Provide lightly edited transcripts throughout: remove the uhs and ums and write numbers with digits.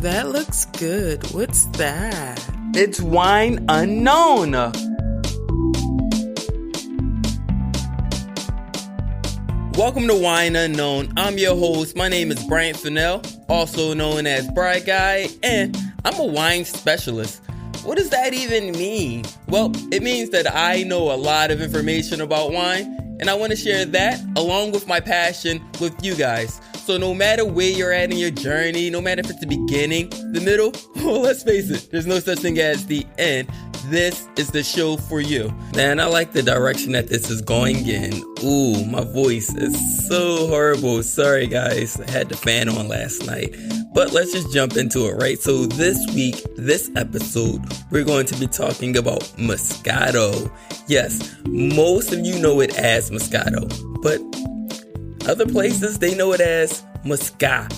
That looks good. What's that? It's wine unknown. Welcome to Wine Unknown. I'm your host. My name is Bryant Fennell, also known as Bright Guy, and I'm a wine specialist. What does that even mean? Well, it means that I know a lot of information about wine, and I want to share that along with my passion with you guys. So no matter where you're at in your journey, no matter if it's the beginning, the middle, well, let's face it, there's no such thing as the end. This is the show for you. Man, I like the direction that this is going in. Ooh, my voice is so horrible. Sorry, guys. I had the fan on last night. But let's just jump into it, right? So this week, this episode, we're going to be talking about Moscato. Yes, most of you know it as Moscato, but other places, they know it as Muscat.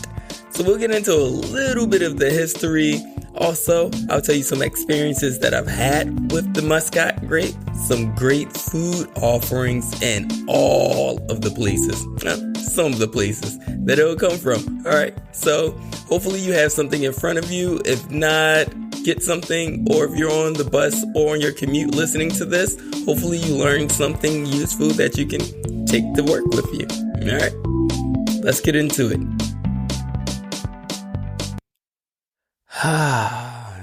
So we'll get into a little bit of the history. Also, I'll tell you some experiences that I've had with the Muscat grape, some great food offerings, and all of the places, some of the places that it will come from. All right, so hopefully you have something in front of you. If not, get something, or if you're on the bus or on your commute listening to this, hopefully you learned something useful that you can take to work with you. All right, let's get into it.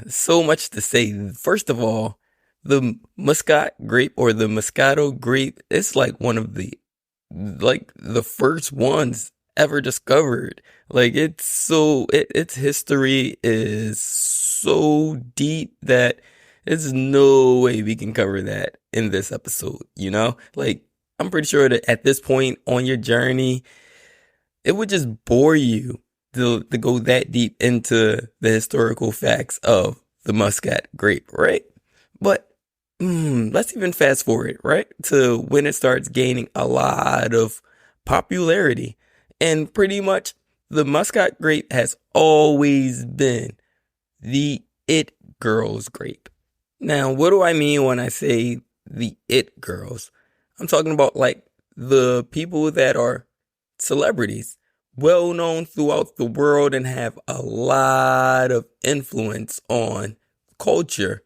So much to say. First of all, the Muscat grape or the Moscato grape, it's like one of the first ones ever discovered. Like its history is so deep that there's no way we can cover that in this episode, you know? Like, I'm pretty sure that at this point on your journey, it would just bore you to go that deep into the historical facts of the Muscat grape, right? But let's even fast forward, right, to when it starts gaining a lot of popularity. And pretty much the Muscat grape has always been the it girls grape. Now, what do I mean when I say the it girls? I'm talking about like the people that are celebrities, well known throughout the world and have a lot of influence on culture,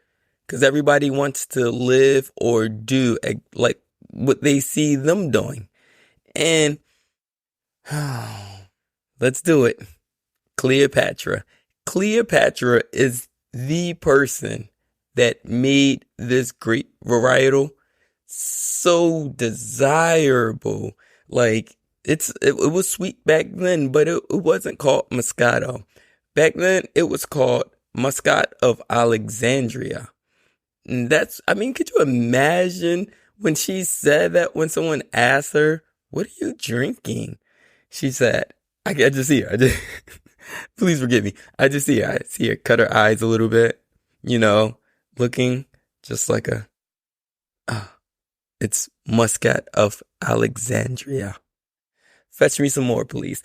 because everybody wants to live or do like what they see them doing. And let's do it. Cleopatra. Cleopatra is the person that made this grape varietal so desirable. Like, it was sweet back then, but it wasn't called Moscato. Back then, it was called Muscat of Alexandria. And could you imagine when she said that, when someone asked her, "What are you drinking?" She said, I just see her. Please forgive me. I just see her. I see her cut her eyes a little bit, looking just like it's Muscat of Alexandria. Fetch me some more, please.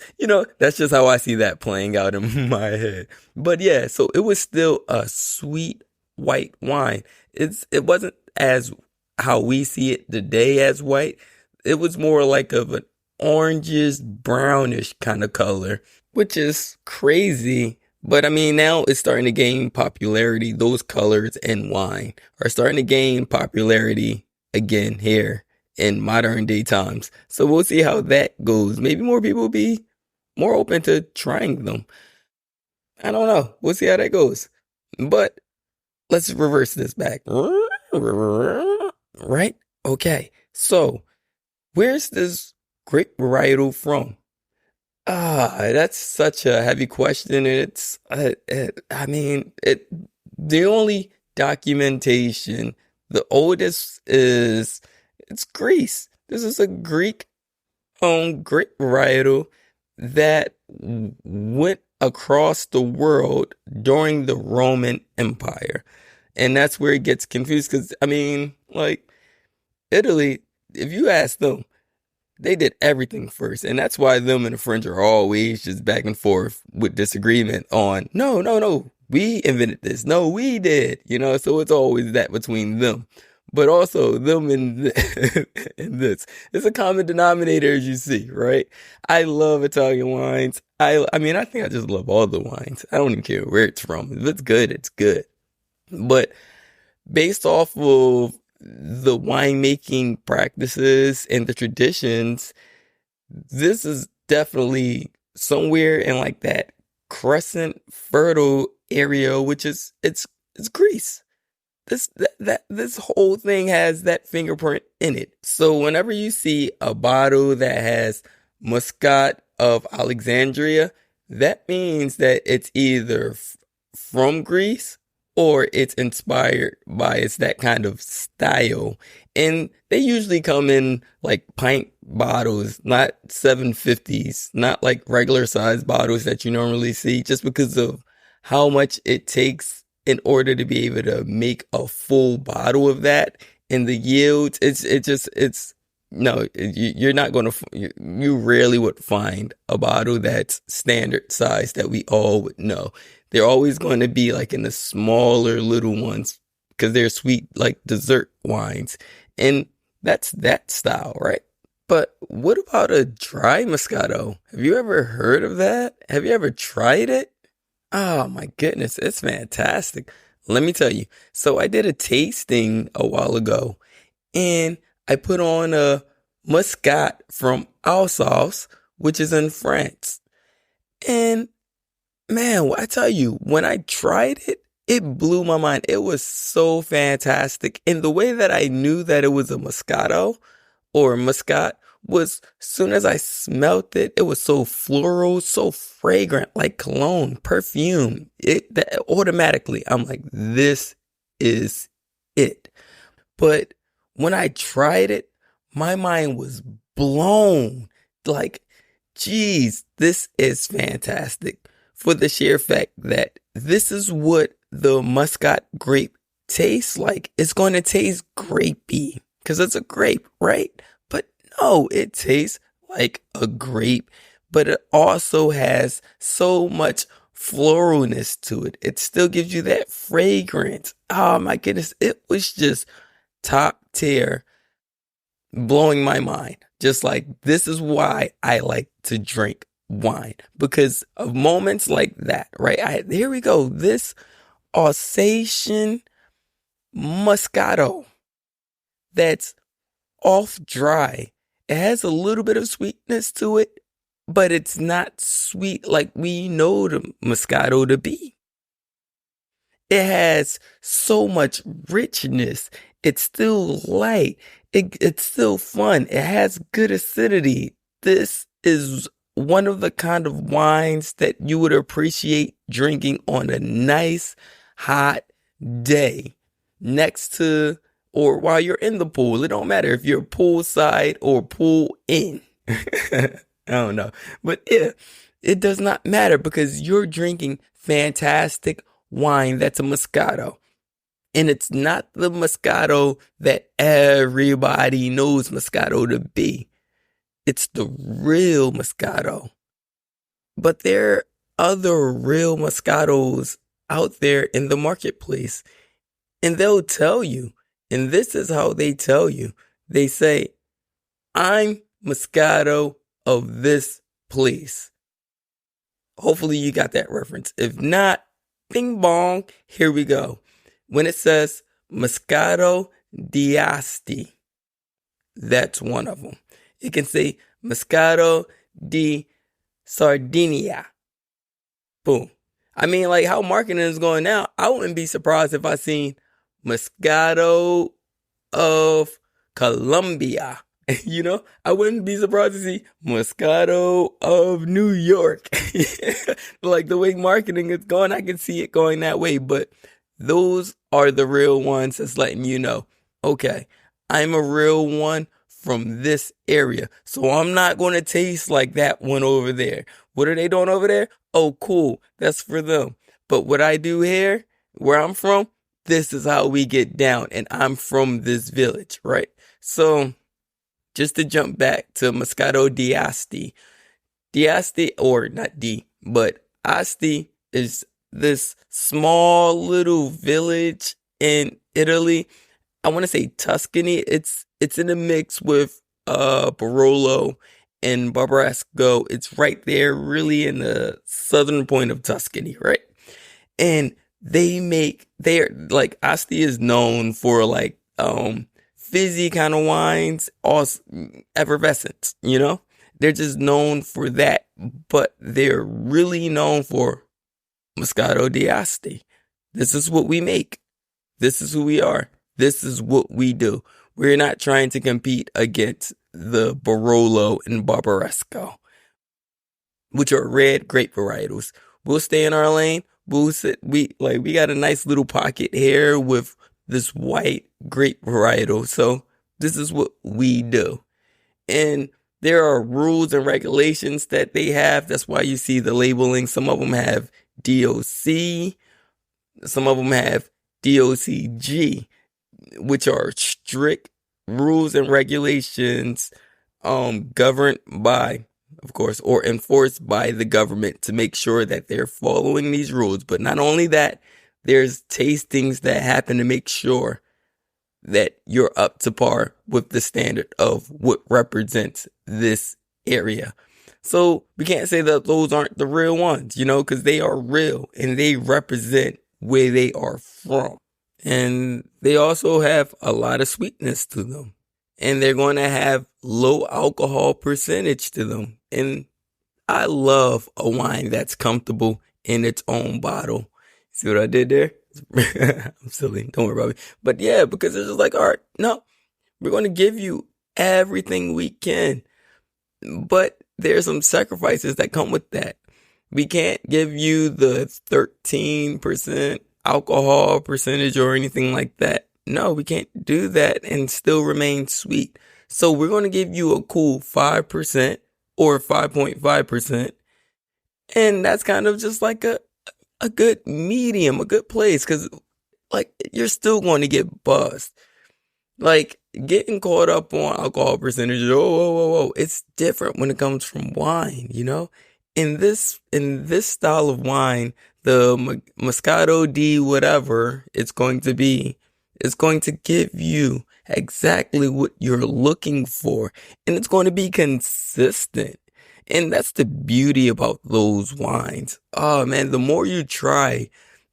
That's just how I see that playing out in my head. But yeah, so it was still a sweet white wine. It wasn't as how we see it today as white. It was more like of an orangish, brownish kind of color, which is crazy. But now it's starting to gain popularity. Those colors in wine are starting to gain popularity again here in modern day times. So we'll see how that goes. Maybe more people will be more open to trying them. I don't know. We'll see how that goes. But let's reverse this back. Right? Okay. So where's this grape varietal from? That's such a heavy question. The only documentation, the oldest it's Greece. This is a Greek-owned grape varietal that went across the world during the Roman Empire. And that's where it gets confused because, Italy, if you ask them, they did everything first. And that's why them and the French are always just back and forth with disagreement on, no, we invented this. No, we did. So it's always that between them. but also them in, in this. It's a common denominator, as you see, right? I love Italian wines. I mean, I think I just love all the wines. I don't even care where it's from. If it's good, it's good. But based off of the winemaking practices and the traditions, this is definitely somewhere in like that crescent fertile area, which is it's Greece. This whole thing has that fingerprint in it. So whenever you see a bottle that has Muscat of Alexandria, that means that it's either from Greece or it's inspired by it's that kind of style. And they usually come in like pint bottles, not 750s, not like regular size bottles that you normally see, just because of how much it takes in order to be able to make a full bottle of that. And the yields, it's no, you're not going to, you rarely would find a bottle that's standard size that we all would know. They're always going to be like in the smaller little ones because they're sweet, like dessert wines. And that's that style, right? But what about a dry Moscato? Have you ever heard of that? Have you ever tried it? Oh my goodness, it's fantastic. Let me tell you. So I did a tasting a while ago and I put on a Muscat from Alsace, which is in France. And man, I tell you, when I tried it, it blew my mind. It was so fantastic. And the way that I knew that it was a Moscato or Muscat was soon as I smelt it, it was so floral, so fragrant, like cologne, perfume. That automatically, I'm like, this is it. But when I tried it, my mind was blown. Like, geez, this is fantastic for the sheer fact that this is what the Muscat grape tastes like. It's going to taste grapey because it's a grape, right? But no, it tastes like a grape, but it also has so much floralness to it. It still gives you that fragrance. Oh my goodness. It was just top tier, blowing my mind. Just like this is why I like to drink wine because of moments like that, right? Here we go. This Alsatian Moscato that's off dry. It has a little bit of sweetness to it, but it's not sweet like we know the Moscato to be. It has so much richness. It's still light. It's still fun. It has good acidity. This is one of the kind of wines that you would appreciate drinking on a nice hot day next to or while you're in the pool. It don't matter if you're poolside or pool in. I don't know. But yeah, it does not matter because you're drinking fantastic wine that's a Moscato. And it's not the Moscato that everybody knows Moscato to be. It's the real Moscato. But there are other real Moscatos out there in the marketplace. And they'll tell you, and this is how they tell you. They say, I'm Moscato of this place. Hopefully you got that reference. If not, bing bong, here we go. When it says Moscato d'Asti, that's one of them. It can say Moscato di Sardinia. Boom. I mean, like how marketing is going now, I wouldn't be surprised if I seen Moscato of Colombia. You know, I wouldn't be surprised to see Moscato of New York. Like the way marketing is going, I can see it going that way. But those are the real ones that's letting you know, okay, I'm a real one from this area. So I'm not going to taste like that one over there. What are they doing over there? Oh, cool. That's for them. But what I do here, where I'm from, this is how we get down. And I'm from this village, right? So just to jump back to Moscato d'Asti. D'Asti, or not D, but Asti is this small little village in Italy. I want to say Tuscany. It's in a mix with Barolo and Barbaresco. It's right there, really in the southern point of Tuscany, right? And they're like Asti is known for like fizzy kind of wines, also effervescent, you know? They're just known for that, but they're really known for Moscato di Asti. This is what we make. This is who we are. This is what we do. We're not trying to compete against the Barolo and Barbaresco, which are red grape varietals. We'll stay in our lane. We got a nice little pocket here with this white grape varietal. So this is what we do. And there are rules and regulations that they have. That's why you see the labeling. Some of them have DOC. Some of them have DOCG, which are strict rules and regulations governed by, of course, or enforced by the government to make sure that they're following these rules. But not only that, there's tastings that happen to make sure that you're up to par with the standard of what represents this area. So we can't say that those aren't the real ones, because they are real and they represent where they are from. And they also have a lot of sweetness to them. And they're going to have low alcohol percentage to them. And I love a wine that's comfortable in its own bottle. See what I did there? I'm silly. Don't worry about me. But yeah, because it's just like, all right, no, we're going to give you everything we can. But there's some sacrifices that come with that. We can't give you the 13% alcohol percentage or anything like that. No, we can't do that and still remain sweet. So we're going to give you a cool 5% or 5.5%. And that's kind of just like a good medium, a good place. Because, like, you're still going to get buzzed. Like, getting caught up on alcohol percentage, whoa. It's different when it comes from wine, In this style of wine, the Moscato di whatever it's going to be, it's going to give you exactly what you're looking for. And it's going to be consistent. And that's the beauty about those wines. Oh man, the more you try,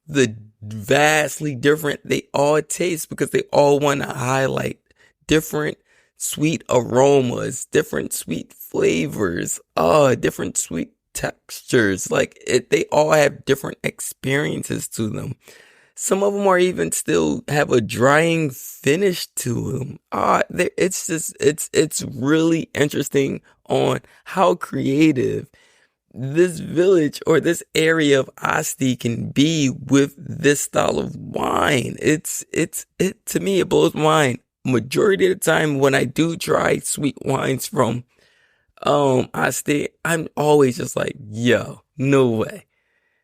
the vastly different they all taste, because they all want to highlight different sweet aromas, different sweet flavors, different sweet textures. Like they all have different experiences to them. Some of them are even still have a drying finish to them. It's really interesting on how creative this village or this area of Asti can be with this style of wine. It to me, it blows my mind. Majority of the time when I do try sweet wines from Asti, I'm always just like, yo, no way.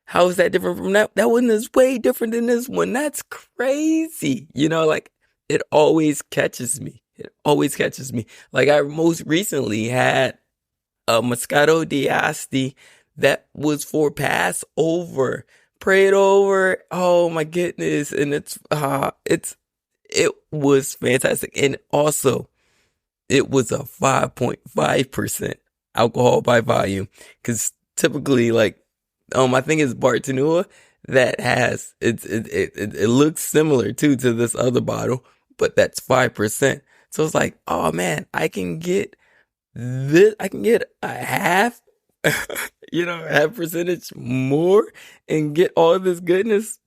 How is that different from that? That one is way different than this one. That's crazy. Like it always catches me. It always catches me. Like I most recently had a Moscato di Asti that was for Passover. Prayed over. Oh my goodness. And it was fantastic. And also it was a 5.5% alcohol by volume. Cause typically like, I think it's Bartanua that has, it looks similar to this other bottle, but that's 5%. So it's like, oh man, I can get this, I can get a half, half percentage more and get all this goodness,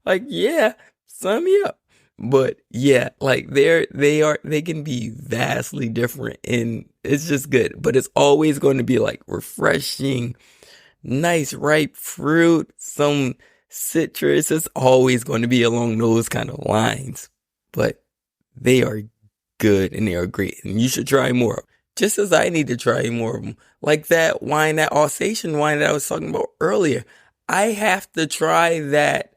like, yeah, sign me up. But yeah, like they can be vastly different and it's just good, but it's always going to be like refreshing, nice ripe fruit, some citrus. It's always going to be along those kind of lines, but they are good and they are great and you should try more. Just as I need to try more of them. Like that wine, that Alsatian wine that I was talking about earlier. I have to try that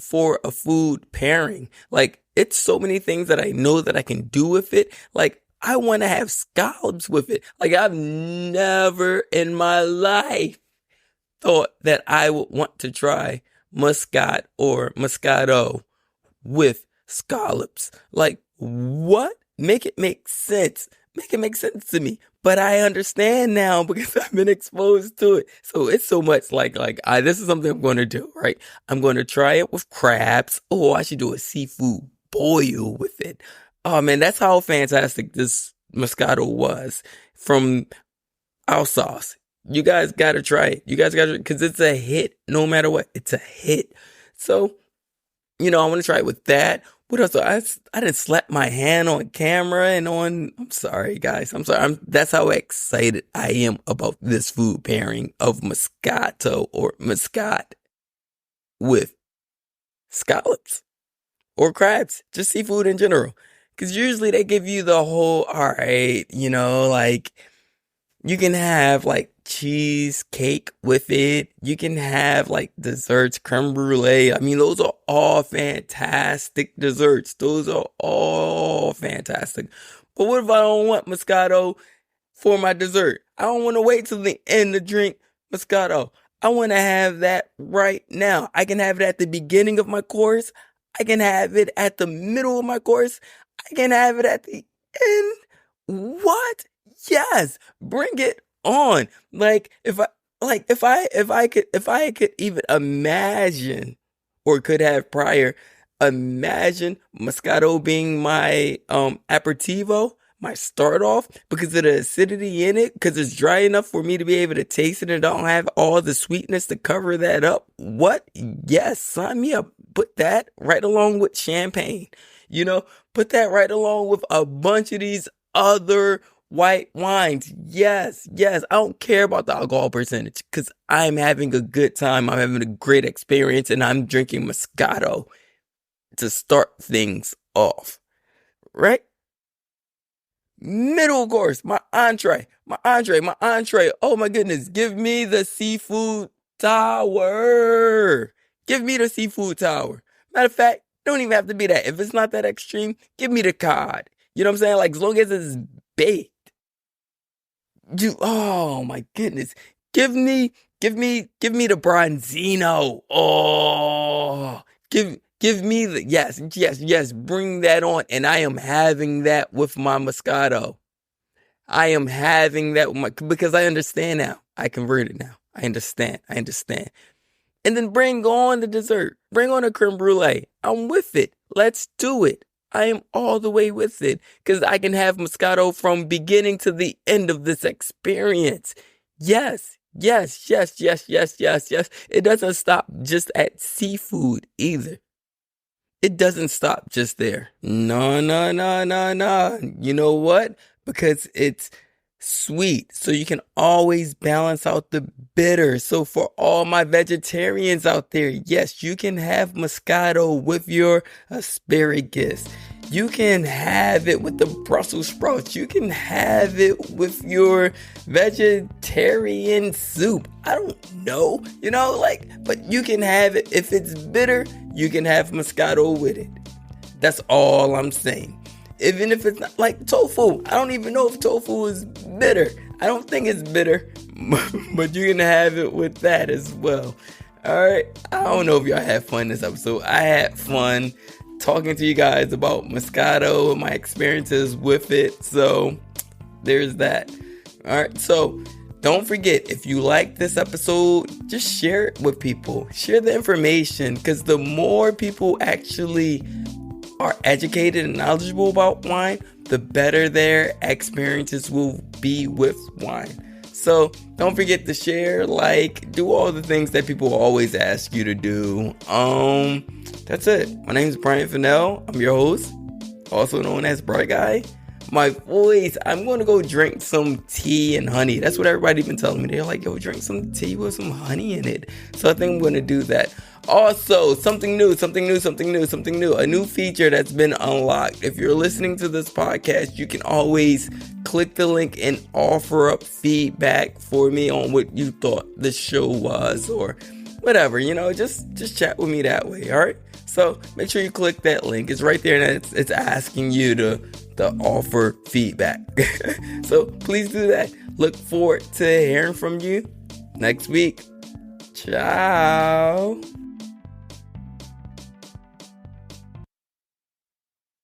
for a food pairing. Like it's so many things that I know that I can do with it. Like I want to have scallops with it. Like I've never in my life thought that I would want to try Muscat or Moscato with scallops. Like, what? Make it make sense. Make it make sense to me. But I understand now because I've been exposed to it. So it's so much this is something I'm going to do, right? I'm going to try it with crabs. Oh, I should do a seafood boil with it. Oh man, that's how fantastic this Moscato was from our sauce. You guys got to try it. You guys got to, because it's a hit no matter what. It's a hit. So, I want to try it with that. What else? I didn't slap my hand on camera and I'm sorry, guys. I'm sorry. That's how excited I am about this food pairing of Moscato or Muscat with scallops or crabs, just seafood in general. Because usually they give you the whole, all right, you can have cheesecake with it. You can have desserts, creme brulee. I mean, those are all fantastic desserts. Those are all fantastic. But what if I don't want Moscato for my dessert? I don't want to wait till the end to drink Moscato. I want to have that right now. I can have it at the beginning of my course. I can have it at the middle of my course. I can have it at the end. What? Yes, bring it on. If I could even imagine or could have prior imagine Moscato being my aperitivo, my start off, because of the acidity in it, because it's dry enough for me to be able to taste it and don't have all the sweetness to cover that up. What? Yes, sign me up. Put that right along with champagne. Put that right along with a bunch of these other white wines. Yes. I don't care about the alcohol percentage because I'm having a good time. I'm having a great experience and I'm drinking Moscato to start things off. Right? Middle course, my entree. Oh my goodness. Give me the seafood tower. Matter of fact, don't even have to be that. If it's not that extreme, give me the cod. You know what I'm saying? As long as it's baked. Oh my goodness. Give me the Bronzino. Oh, give me the, yes. Bring that on. And I am having that with my Moscato. I am having that with because I understand now. I converted now. I understand. And then bring on the dessert. Bring on a creme brulee. I'm with it. Let's do it. I am all the way with it because I can have Moscato from beginning to the end of this experience. Yes. It doesn't stop just at seafood either. It doesn't stop just there. No. You know what? Because it's sweet. So you can always balance out the bitter. So for all my vegetarians out there, yes, you can have Moscato with your asparagus. You can have it with the Brussels sprouts. You can have it with your vegetarian soup. I don't know, but you can have it. If it's bitter, you can have Moscato with it. That's all I'm saying. Even if it's not like tofu. I don't even know if tofu is bitter. I don't think it's bitter, but you can have it with that as well. All right. I don't know if y'all had fun this episode. I had fun talking to you guys about Moscato and my experiences with it. So there's that. All right. So don't forget, if you like this episode, just share it with people. Share the information because the more people actually are educated and knowledgeable about wine, the better their experiences will be with wine. So don't forget to share, do all the things that people always ask you to do. That's it. My name is Brian Fennell. I'm your host, also known as Bright Guy. My voice, I'm going to go drink some tea and honey. That's what everybody been telling me. They're like, yo, drink some tea with some honey in it. So I think I'm going to do that. Also, something new, a new feature that's been unlocked. If you're listening to this podcast, you can always click the link and offer up feedback for me on what you thought the show was or whatever, just chat with me that way. All right. So make sure you click that link. It's right there and it's asking you to offer feedback. So please do that. Look forward to hearing from you next week. Ciao.